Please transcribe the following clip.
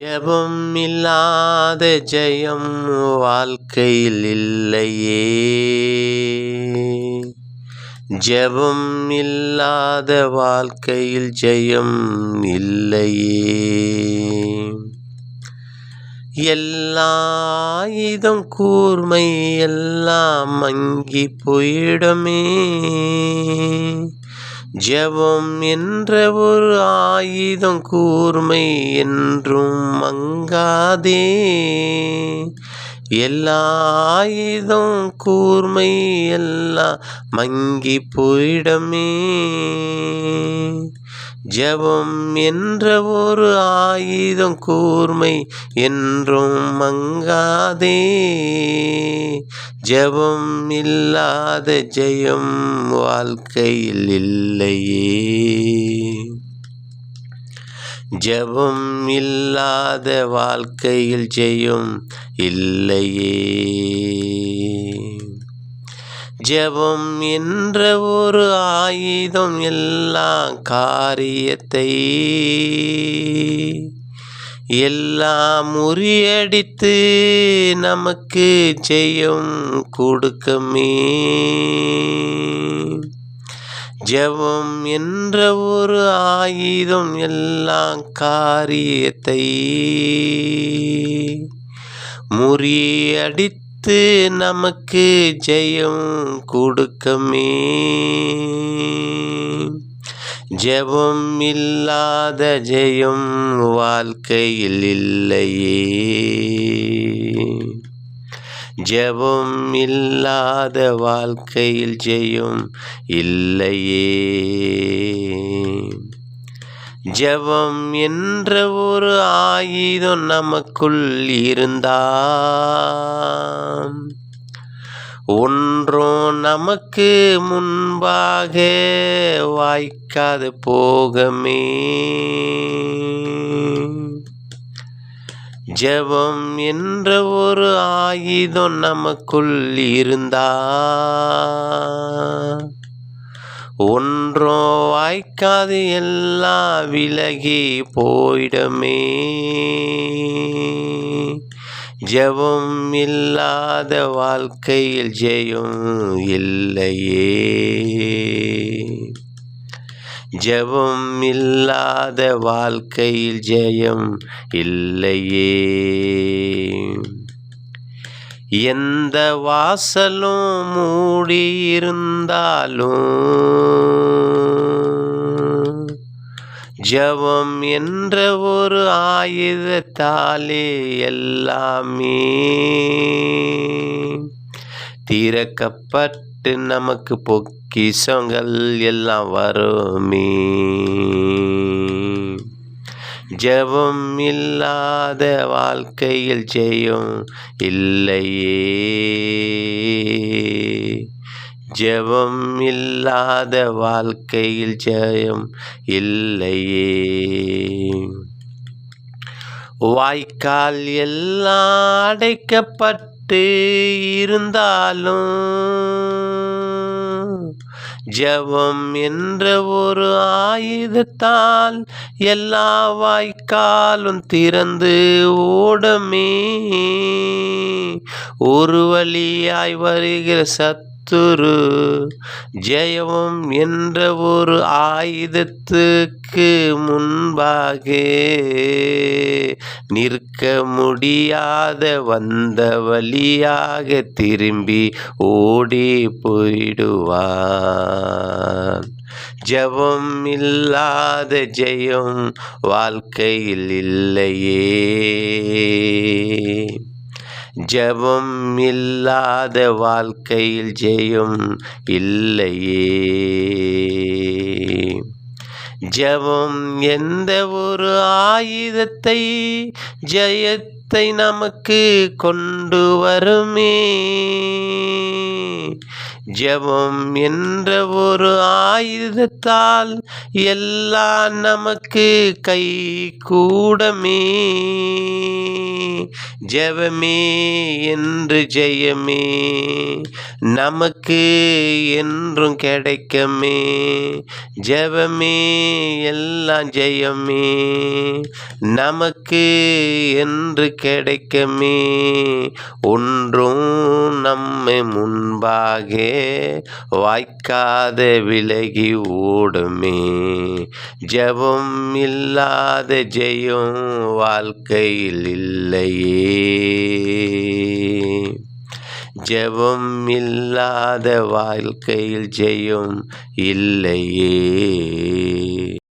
ஜெபம் இல்லாத ஜெயம் வாழ்க்கையில் இல்லையே. ஜெபம் இல்லாத வாழ்க்கையில் ஜெயம் இல்லையே. எல்லா ஆயுதம் கூர்மை எல்லாம் மங்கி போயிடுமே. ஜெபம் என்ற ஒரு ஆயுதம் கூர்மை என்றும் மங்காதே. எல்லா ஆயுதம் கூர்மை எல்லாம் மங்கி போயிடுமே. ஜெபம் என்ற ஒரு ஆயுதம் கூர்மை என்றும் மங்காதே. ஜெபம் இல்லாத ஜெயம் வாழ்க்கையில் இல்லையே. ஜெபம் இல்லாத வாழ்க்கையில் ஜெயம் இல்லையே. ஜெபம் என்ற ஒரு ஆயுதம் எல்லா காரியத்தை எல்லாம் முறியடித்து நமக்கு ஜெயம் கொடுக்குமே. ஜெபம் என்ற ஒரு ஆயுதம் எல்லா காரியத்தை முறியடித்து நமக்கு ஜெயம் கொடுக்குமே. ஜெபம் இல்லாத ஜெயம் வாழ்க்கையில் இல்லையே. ஜெபம் இல்லாத வாழ்க்கையில் ஜெயம் இல்லையே. ஜெபம் என்ற ஒரு ஆயுதம் நமக்குள் இருந்தால் ஒன்றும் நமக்கு முன்பாக வாய்க்காது போகமே. ஜெபம் என்ற ஒரு ஆயுதம் நமக்குள் இருந்தால் ஒன்றும் வாய்க்காது எல்லாம் விலகி போயிடுமே. ஜெபம் இல்லாத வாழ்க்கையில் ஜெயம் இல்லையே. ஜெபம் இல்லாத வாழ்க்கையில் ஜெயம் இல்லையே. எந்த வாசலும் மூடி இருந்தாலும் ஜெபம் என்ற ஒரு ஆயுதத்தாலே எல்லாமே திறக்கப்பட்டு நமக்கு பொக்கிஷங்கள் எல்லாம் வருமே. ஜெபம் இல்லாத வாழ்க்கையில் ஜெயம் இல்லையே. ஜெபம் இல்லாத வாழ்க்கையில் ஜெயம் இல்லையே. வாய்க்கால் எல்லாம் அடைக்கப்பட்டு இருந்தாலும் ஜெபம் என்ற ஒரு ஆயுதத்தால் எல்லா வாய்க்காலும் திறந்து ஓடுமே. ஒரு வழியாய் வருகிற சத்துரு ஜெயம் என்ற ஒரு ஆயுதத்துக்கு முன்பாக நிற்க முடியாத வந்த வழியாக திரும்பி ஓடி போயிடுவான். ஜெபம் இல்லாத ஜெயம் வாழ்க்கையில் இல்லையே. ஜெபம் இல்லாத வாழ்க்கையில் ஜெயம் இல்லையே. ஜெபம் எந்த ஒரு ஆயுதத்தை ஜெயத்தை ஜெயத்தை நமக்கு கொண்டு வருமே. ஜெபம் என்ற ஒரு ஆயுதத்தால் எல்லாம் நமக்கு கை கூடமே. ஜெபமே என்று ஜெயமே நமக்கு என்றும் கிடைக்குமே. ஜெபமே எல்லாம் ஜெயமே நமக்கு என்று கிடைக்குமே. ஒன்றும் நம்மை முன்பாக வாய்க்காத விலகி ஓடுமே. ஜெபம் இல்லாத ஜெயம் வாழ்க்கையில் இல்லையே. ஜெபம் இல்லாத வாழ்க்கையில் ஜெயம் இல்லையே.